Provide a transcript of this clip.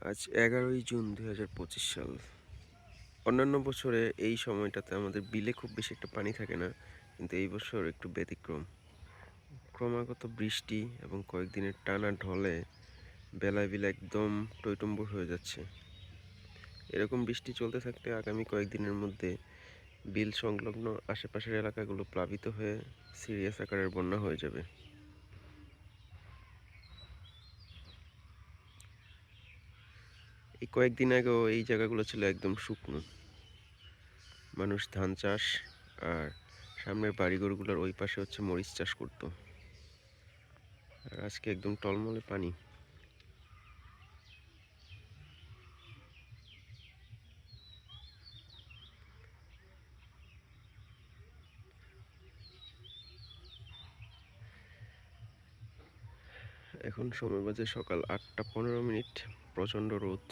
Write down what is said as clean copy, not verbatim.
আজ 11ই জুন 2025 সাল। অন্যান্য বছরে এই সময়টাতে আমাদের বিলে খুব বেশি একটা পানি থাকে না, কিন্তু এই বছর একটু ব্যতিক্রম। ক্রমাগত বৃষ্টি এবং কয়েকদিনের টানা ঢলে বেলায় বিলে একদম টইটুম্বুর হয়ে যাচ্ছে। এরকম বৃষ্টি চলতে থাকলে আগামী কয়েকদিনের মধ্যে বিল সংলগ্ন আশেপাশের এলাকাগুলো প্লাবিত হয়ে সিরিয়াস আকারের বন্যা হয়ে যাবে। এই কয়েকদিন আগেও এই জায়গাগুলো ছিল একদম শুকনো। মানুষ ধান চাষ আর সামনের বাড়িঘরগুলোর ওই পাশে হচ্ছে মরিচ চাষ করতো। আর আজকে একদম টলমলে পানি। এখন সময় বাজে সকাল 8টা 15 মিনিট। প্রচণ্ড রোদ।